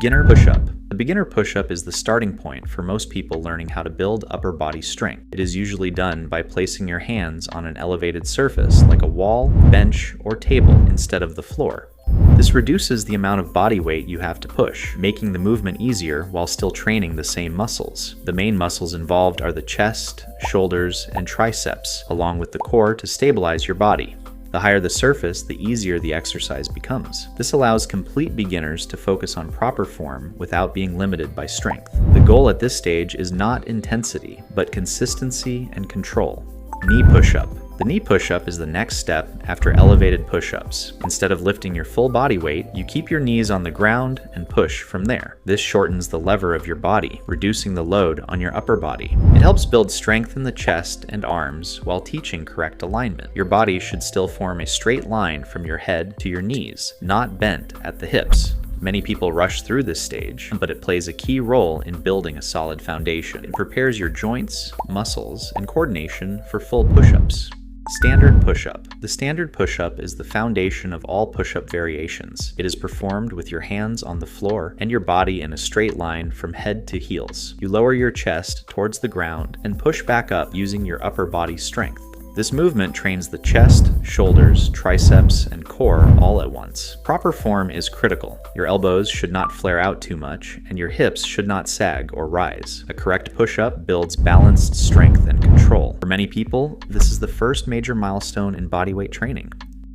Beginner push-up. The beginner push-up is the starting point for most people learning how to build upper body strength. It is usually done by placing your hands on an elevated surface like a wall, bench, or table instead of the floor. This reduces the amount of body weight you have to push, making the movement easier while still training the same muscles. The main muscles involved are the chest, shoulders, and triceps, along with the core to stabilize your body. The higher the surface, the easier the exercise becomes. This allows complete beginners to focus on proper form without being limited by strength. The goal at this stage is not intensity, but consistency and control. Knee push-up. The knee push-up is the next step after elevated push-ups. Instead of lifting your full body weight, you keep your knees on the ground and push from there. This shortens the lever of your body, reducing the load on your upper body. It helps build strength in the chest and arms while teaching correct alignment. Your body should still form a straight line from your head to your knees, not bent at the hips. Many people rush through this stage, but it plays a key role in building a solid foundation. It prepares your joints, muscles, and coordination for full push-ups. Standard push-up. The standard push-up is the foundation of all push-up variations. It is performed with your hands on the floor and your body in a straight line from head to heels. You lower your chest towards the ground and push back up using your upper body strength. This movement trains the chest, shoulders, triceps, and core all at once. Proper form is critical. Your elbows should not flare out too much, and your hips should not sag or rise. A correct push-up builds balanced strength and control. For many people, this is the first major milestone in bodyweight training.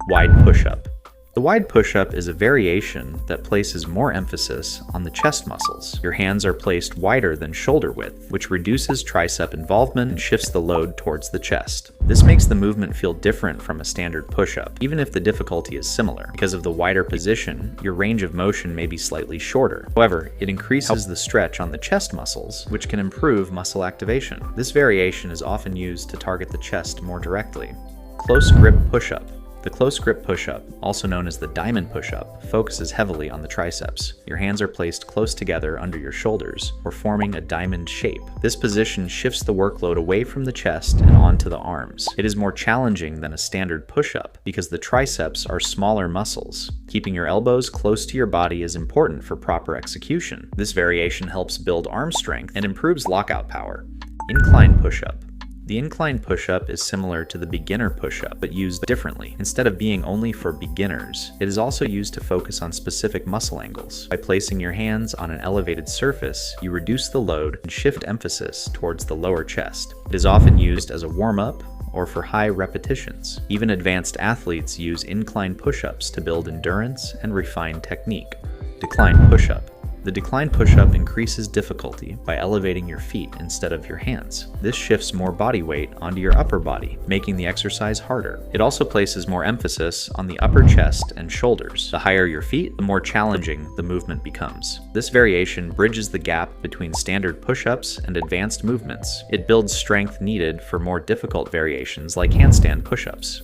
Wide push-up. The wide push-up is a variation that places more emphasis on the chest muscles. Your hands are placed wider than shoulder width, which reduces tricep involvement and shifts the load towards the chest. This makes the movement feel different from a standard push-up, even if the difficulty is similar. Because of the wider position, your range of motion may be slightly shorter. However, it increases the stretch on the chest muscles, which can improve muscle activation. This variation is often used to target the chest more directly. Close grip push-up. The close grip push-up, also known as the diamond push-up, focuses heavily on the triceps. Your hands are placed close together under your shoulders, or forming a diamond shape. This position shifts the workload away from the chest and onto the arms. It is more challenging than a standard push-up because the triceps are smaller muscles. Keeping your elbows close to your body is important for proper execution. This variation helps build arm strength and improves lockout power. Incline push-up. The incline push-up is similar to the beginner push-up, but used differently. Instead of being only for beginners, it is also used to focus on specific muscle angles. By placing your hands on an elevated surface, you reduce the load and shift emphasis towards the lower chest. It is often used as a warm-up or for high repetitions. Even advanced athletes use incline push-ups to build endurance and refine technique. Decline push-up. The decline push-up increases difficulty by elevating your feet instead of your hands. This shifts more body weight onto your upper body, making the exercise harder. It also places more emphasis on the upper chest and shoulders. The higher your feet, the more challenging the movement becomes. This variation bridges the gap between standard push-ups and advanced movements. It builds strength needed for more difficult variations like handstand push-ups.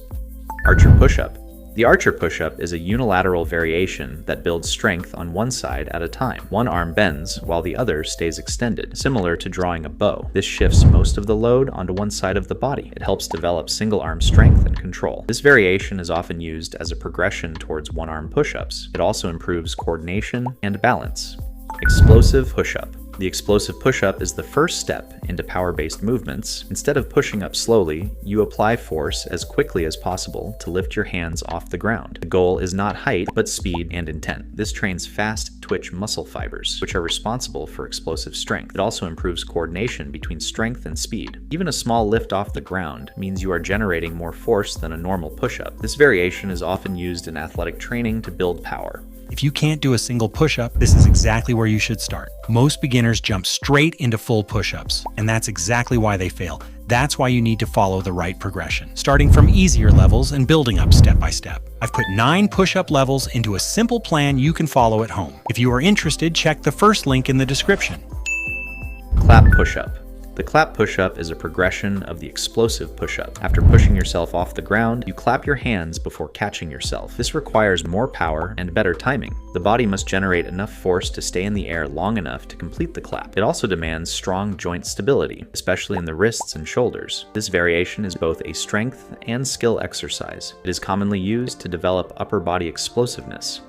Archer push-up. The archer push-up is a unilateral variation that builds strength on one side at a time. One arm bends while the other stays extended, similar to drawing a bow. This shifts most of the load onto one side of the body. It helps develop single arm strength and control. This variation is often used as a progression towards one-arm push-ups. It also improves coordination and balance. Explosive push-up. The explosive push-up is the first step into power-based movements. Instead of pushing up slowly, you apply force as quickly as possible to lift your hands off the ground. The goal is not height, but speed and intent. This trains fast twitch muscle fibers, which are responsible for explosive strength. It also improves coordination between strength and speed. Even a small lift off the ground means you are generating more force than a normal push-up. This variation is often used in athletic training to build power. If you can't do a single push-up, this is exactly where you should start. Most beginners jump straight into full push-ups, and that's exactly why they fail. That's why you need to follow the right progression, starting from easier levels and building up step by step. I've put 9 push-up levels into a simple plan you can follow at home. If you are interested, check the first link in the description. Clap push-up. The clap push-up is a progression of the explosive push-up. After pushing yourself off the ground, you clap your hands before catching yourself. This requires more power and better timing. The body must generate enough force to stay in the air long enough to complete the clap. It also demands strong joint stability, especially in the wrists and shoulders. This variation is both a strength and skill exercise. It is commonly used to develop upper body explosiveness.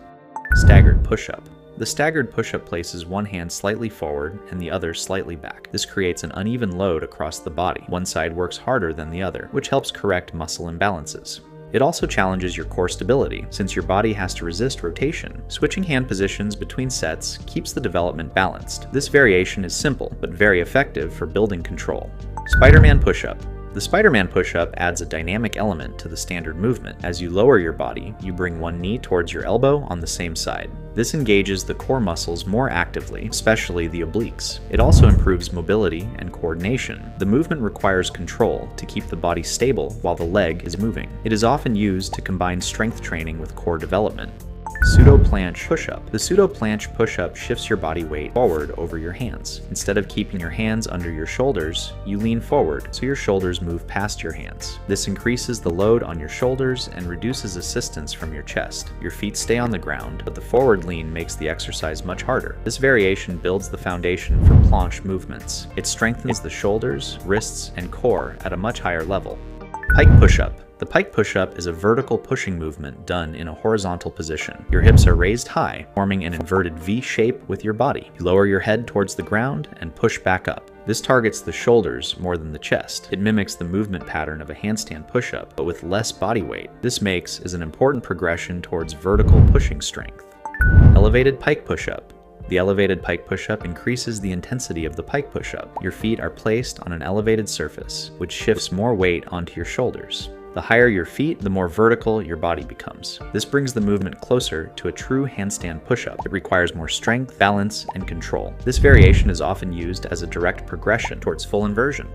Staggered push-up. The staggered push-up places one hand slightly forward and the other slightly back. This creates an uneven load across the body. One side works harder than the other, which helps correct muscle imbalances. It also challenges your core stability, since your body has to resist rotation. Switching hand positions between sets keeps the development balanced. This variation is simple, but very effective for building control. Spiderman Push-Up. The Spiderman Push-Up adds a dynamic element to the standard movement. As you lower your body, you bring one knee towards your elbow on the same side. This engages the core muscles more actively, especially the obliques. It also improves mobility and coordination. The movement requires control to keep the body stable while the leg is moving. It is often used to combine strength training with core development. Pseudo Planche Push-Up. The Pseudo Planche Push-Up shifts your body weight forward over your hands. Instead of keeping your hands under your shoulders, you lean forward so your shoulders move past your hands. This increases the load on your shoulders and reduces assistance from your chest. Your feet stay on the ground, but the forward lean makes the exercise much harder. This variation builds the foundation for planche movements. It strengthens the shoulders, wrists, and core at a much higher level. Pike Push-Up. The Pike Push-Up is a vertical pushing movement done in a horizontal position. Your hips are raised high, forming an inverted V shape with your body. You lower your head towards the ground and push back up. This targets the shoulders more than the chest. It mimics the movement pattern of a handstand push-up, but with less body weight. This makes is an important progression towards vertical pushing strength. Elevated Pike Push-Up. The elevated Pike Push-Up increases the intensity of the Pike Push-Up. Your feet are placed on an elevated surface, which shifts more weight onto your shoulders. The higher your feet, the more vertical your body becomes. This brings the movement closer to a true handstand push-up. It requires more strength, balance, and control. This variation is often used as a direct progression towards full inversion.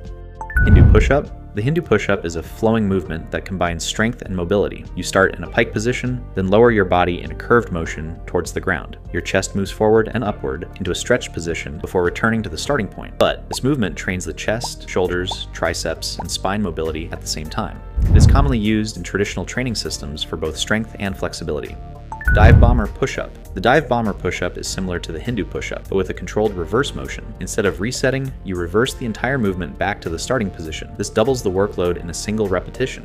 Hindu Push-Up. The Hindu push-up is a flowing movement that combines strength and mobility. You start in a pike position, then lower your body in a curved motion towards the ground. Your chest moves forward and upward into a stretched position before returning to the starting point. But this movement trains the chest, shoulders, triceps, and spine mobility at the same time. It is commonly used in traditional training systems for both strength and flexibility. Dive Bomber Push-Up. The Dive Bomber Push-Up is similar to the Hindu Push-Up, but with a controlled reverse motion. Instead of resetting, you reverse the entire movement back to the starting position. This doubles the workload in a single repetition.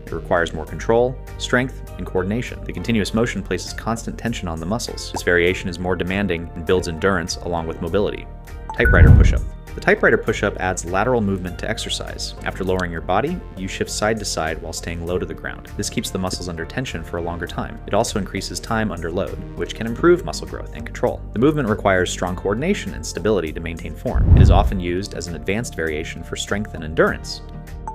It requires more control, strength, and coordination. The continuous motion places constant tension on the muscles. This variation is more demanding and builds endurance along with mobility. Typewriter Push-Up. The Typewriter Push-Up adds lateral movement to exercise. After lowering your body, you shift side to side while staying low to the ground. This keeps the muscles under tension for a longer time. It also increases time under load, which can improve muscle growth and control. The movement requires strong coordination and stability to maintain form. It is often used as an advanced variation for strength and endurance.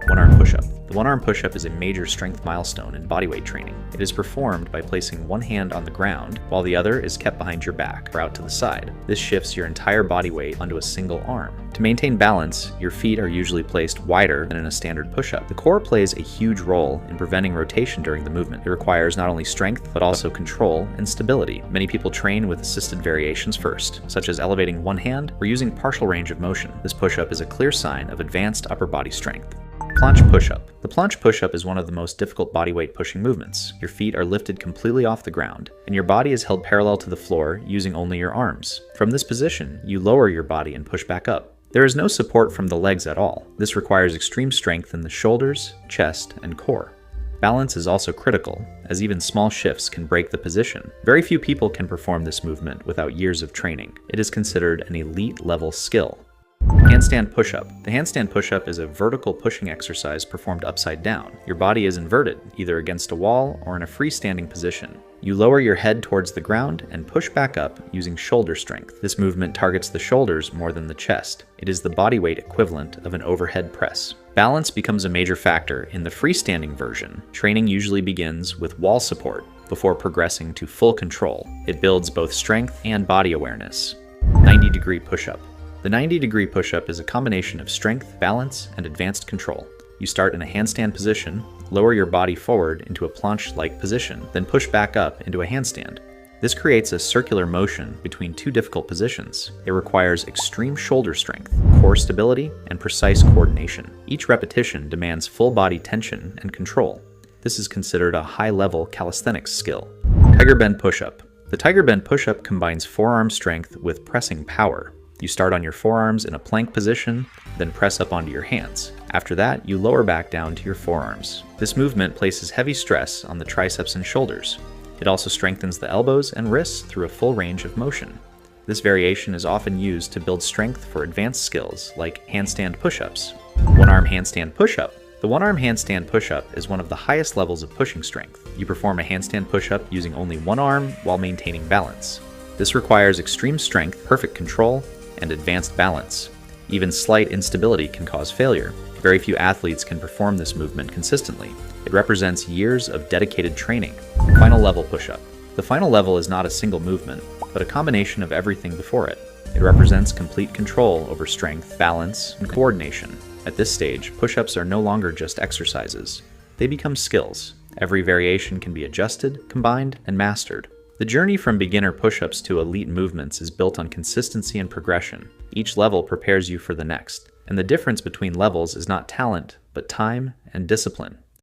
One-arm push-up. The one-arm push-up is a major strength milestone in bodyweight training. It is performed by placing one hand on the ground while the other is kept behind your back or out to the side. This shifts your entire body weight onto a single arm. To maintain balance, your feet are usually placed wider than in a standard push-up. The core plays a huge role in preventing rotation during the movement. It requires not only strength, but also control and stability. Many people train with assisted variations first, such as elevating one hand or using partial range of motion. This push-up is a clear sign of advanced upper body strength. Planche Push-Up. The Planche Push-Up is one of the most difficult bodyweight pushing movements. Your feet are lifted completely off the ground, and your body is held parallel to the floor using only your arms. From this position, you lower your body and push back up. There is no support from the legs at all. This requires extreme strength in the shoulders, chest, and core. Balance is also critical, as even small shifts can break the position. Very few people can perform this movement without years of training. It is considered an elite-level skill. Handstand Push-Up. The Handstand Push-Up is a vertical pushing exercise performed upside down. Your body is inverted, either against a wall or in a freestanding position. You lower your head towards the ground and push back up using shoulder strength. This movement targets the shoulders more than the chest. It is the body weight equivalent of an overhead press. Balance becomes a major factor in the freestanding version. Training usually begins with wall support before progressing to full control. It builds both strength and body awareness. 90-degree push-up. The 90-degree push-up is a combination of strength, balance, and advanced control. You start in a handstand position, lower your body forward into a planche-like position, then push back up into a handstand. This creates a circular motion between two difficult positions. It requires extreme shoulder strength, core stability, and precise coordination. Each repetition demands full body tension and control. This is considered a high-level calisthenics skill. Tiger Bend Push-Up. The Tiger Bend Push-Up combines forearm strength with pressing power. You start on your forearms in a plank position, then press up onto your hands. After that, you lower back down to your forearms. This movement places heavy stress on the triceps and shoulders. It also strengthens the elbows and wrists through a full range of motion. This variation is often used to build strength for advanced skills like handstand push-ups. One-arm handstand push-up. The one-arm handstand push-up is one of the highest levels of pushing strength. You perform a handstand push-up using only one arm while maintaining balance. This requires extreme strength, perfect control, and advanced balance. Even slight instability can cause failure. Very few athletes can perform this movement consistently. It represents years of dedicated training. Final level push-up. The final level is not a single movement, but a combination of everything before it. It represents complete control over strength, balance, and coordination. At this stage, push-ups are no longer just exercises. They become skills. Every variation can be adjusted, combined, and mastered. The journey from beginner push-ups to elite movements is built on consistency and progression. Each level prepares you for the next, and the difference between levels is not talent, but time and discipline.